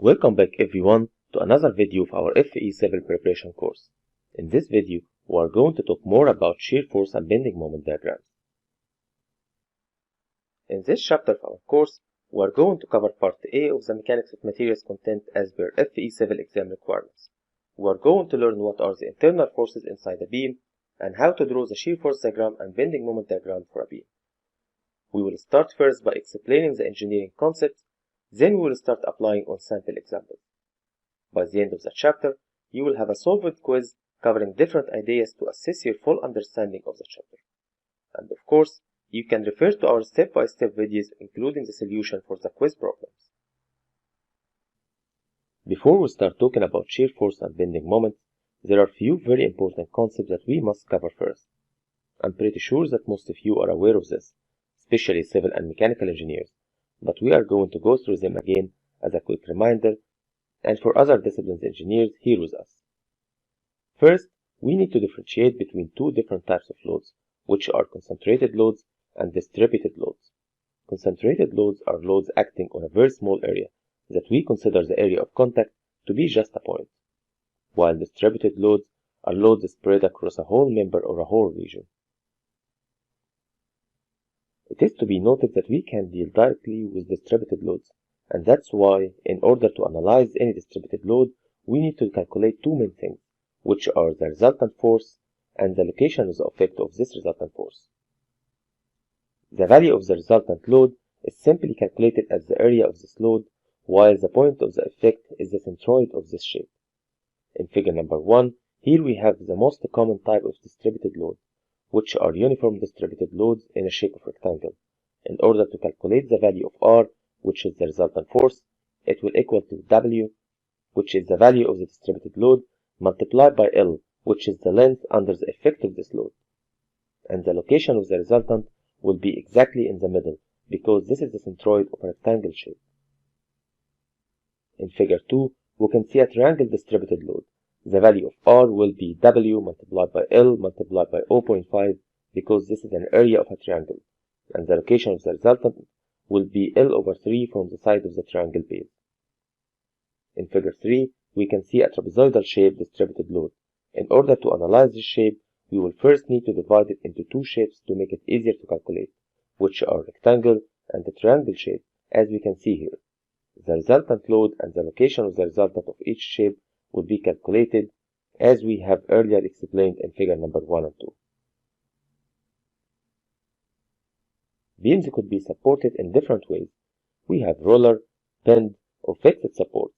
Welcome back everyone to another video of our FE Civil Preparation course. In this video, we are going to talk more about shear force and bending moment diagrams. In this chapter of our course, we are going to cover part A of the mechanics of materials content as per FE Civil exam requirements. We are going to learn what are the internal forces inside a beam and how to draw the shear force diagram and bending moment diagram for a beam. We will start first by explaining the engineering concepts. Then we will start applying on sample examples. By the end of the chapter, you will have a solved quiz covering different ideas to assess your full understanding of the chapter. And of course, you can refer to our step-by-step videos including the solution for the quiz problems. Before we start talking about shear force and bending moments, there are few very important concepts that we must cover first. I'm pretty sure that most of you are aware of this, especially civil and mechanical engineers. But we are going to go through them again as a quick reminder, and for other disciplines engineers here with us. First, we need to differentiate between two different types of loads, which are concentrated loads and distributed loads. Concentrated loads are loads acting on a very small area that we consider the area of contact to be just a point, while distributed loads are loads spread across a whole member or a whole region. It is to be noted that we can deal directly with distributed loads, and that's why, in order to analyze any distributed load, we need to calculate two main things, which are the resultant force and the location of the effect of this resultant force. The value of the resultant load is simply calculated as the area of this load, while the point of the effect is the centroid of this shape. In figure number 1, here we have the most common type of distributed load, which are uniform distributed loads in a shape of rectangle. In order to calculate the value of R, which is the resultant force, it will equal to W, which is the value of the distributed load, multiplied by L, which is the length under the effect of this load. And the location of the resultant will be exactly in the middle, because this is the centroid of a rectangle shape. In figure 2, we can see a triangle distributed load. The value of R will be W multiplied by L multiplied by 0.5 because this is an area of a triangle, and the location of the resultant will be L over 3 from the side of the triangle base. In figure 3, we can see a trapezoidal shape distributed load. In order to analyze this shape, we will first need to divide it into two shapes to make it easier to calculate, which are rectangle and the triangle shape, as we can see here. The resultant load and the location of the resultant of each shape will be calculated as we have earlier explained in figure number 1 and 2. Beams could be supported in different ways. We have roller, bend, or fixed supports.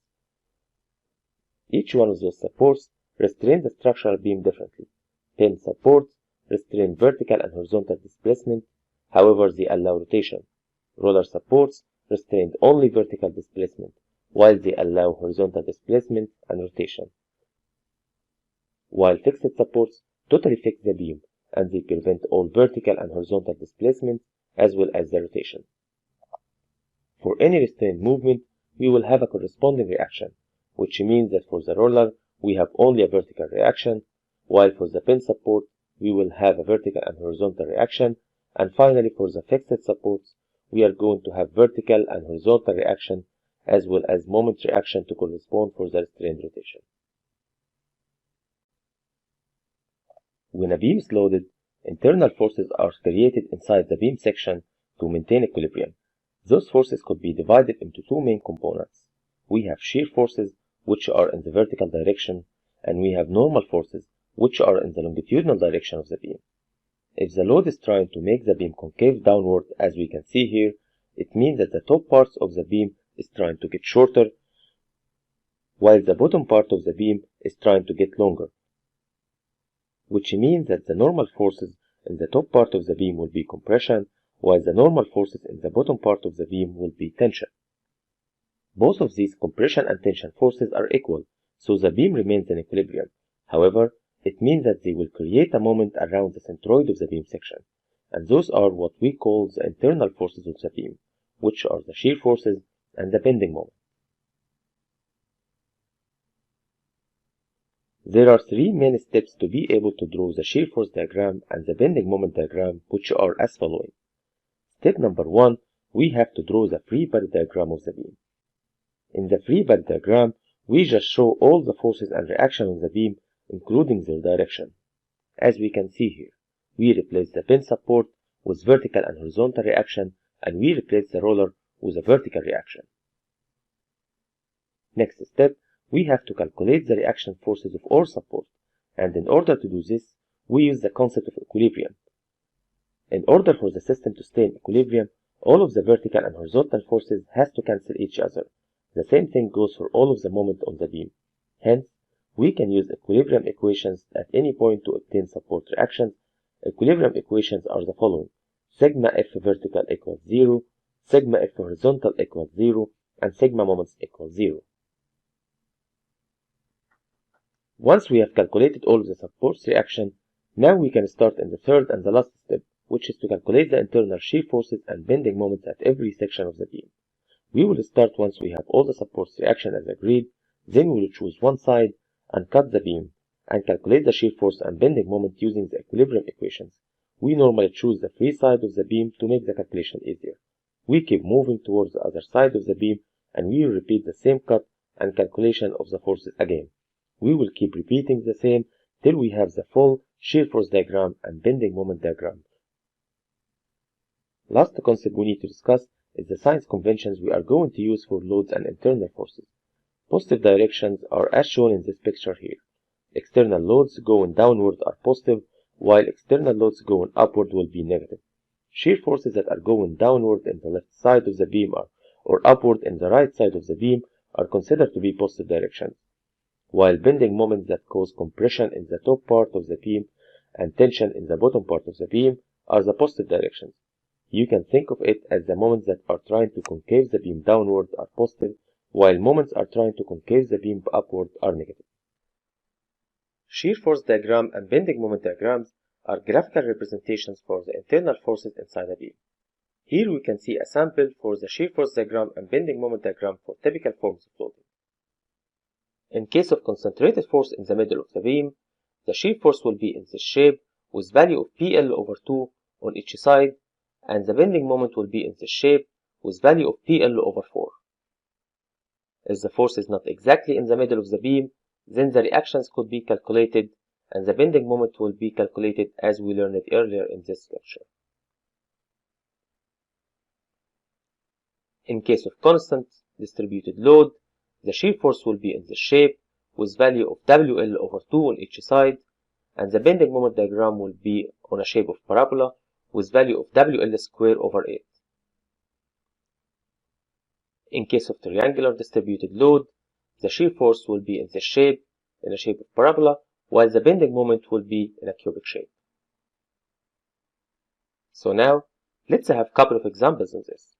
Each one of those supports restrains the structural beam differently. Bend supports restrain vertical and horizontal displacement, however they allow rotation. Roller supports restrain only vertical displacement, while they allow horizontal displacement and rotation. While fixed supports totally fix the beam, and they prevent all vertical and horizontal displacement as well as the rotation. For any restrained movement, we will have a corresponding reaction, which means that for the roller, we have only a vertical reaction, while for the bend support, we will have a vertical and horizontal reaction, and finally for the fixed supports, we are going to have vertical and horizontal reaction as well as moment reaction to correspond for the restrained rotation. When a beam is loaded, internal forces are created inside the beam section to maintain equilibrium. Those forces could be divided into two main components. We have shear forces, which are in the vertical direction, and we have normal forces, which are in the longitudinal direction of the beam. If the load is trying to make the beam concave downward, as we can see here, it means that the top parts of the beam is trying to get shorter, while the bottom part of the beam is trying to get longer, which means that the normal forces in the top part of the beam will be compression, while the normal forces in the bottom part of the beam will be tension. Both of these compression and tension forces are equal, so the beam remains in equilibrium. However, it means that they will create a moment around the centroid of the beam section, and those are what we call the internal forces of the beam, which are the shear forces and the bending moment. There are three main steps to be able to draw the shear force diagram and the bending moment diagram, which are as following. Step number 1, we have to draw the free body diagram of the beam. In the free body diagram, we just show all the forces and reaction on the beam, including their direction. As we can see here, we replace the pin support with vertical and horizontal reaction, and we replace the roller with a vertical reaction. Next step, we have to calculate the reaction forces of all support, and in order to do this, we use the concept of equilibrium. In order for the system to stay in equilibrium, all of the vertical and horizontal forces has to cancel each other. The same thing goes for all of the moment on the beam. Hence, we can use equilibrium equations at any point to obtain support reactions. Equilibrium equations are the following: sigma F vertical equals 0, sigma F horizontal equals 0, and sigma moments equals 0. Once we have calculated all of the supports reaction, now we can start in the third and the last step, which is to calculate the internal shear forces and bending moments at every section of the beam. We will start once we have all the supports reaction as agreed, then we will choose one side and cut the beam, and calculate the shear force and bending moment using the equilibrium equations. We normally choose the free side of the beam to make the calculation easier. We keep moving towards the other side of the beam, and we will repeat the same cut and calculation of the forces again. We will keep repeating the same till we have the full shear force diagram and bending moment diagram. Last concept we need to discuss is the science conventions we are going to use for loads and internal forces. Positive directions are as shown in this picture here. External loads going downward are positive, while external loads going upward will be negative. Shear forces that are going downward in the left side of the beam or upward in the right side of the beam are considered to be positive directions, while bending moments that cause compression in the top part of the beam and tension in the bottom part of the beam are the positive directions. You can think of it as the moments that are trying to concave the beam downward are positive, while moments are trying to concave the beam upward are negative. Shear force diagram and bending moment diagrams are graphical representations for the internal forces inside a beam. Here we can see a sample for the shear force diagram and bending moment diagram for typical forms of loading. In case of concentrated force in the middle of the beam, the shear force will be in this shape with value of PL over 2 on each side, and the bending moment will be in this shape with value of PL over 4. If the force is not exactly in the middle of the beam, then the reactions could be calculated and the bending moment will be calculated as we learned earlier in this lecture. In case of constant distributed load, the shear force will be in this shape with value of WL over 2 on each side, and the bending moment diagram will be on a shape of parabola with value of WL square over 8. In case of triangular distributed load, the shear force will be in this shape, in a shape of parabola, while the bending moment will be in a cubic shape. So now, let's have a couple of examples on this.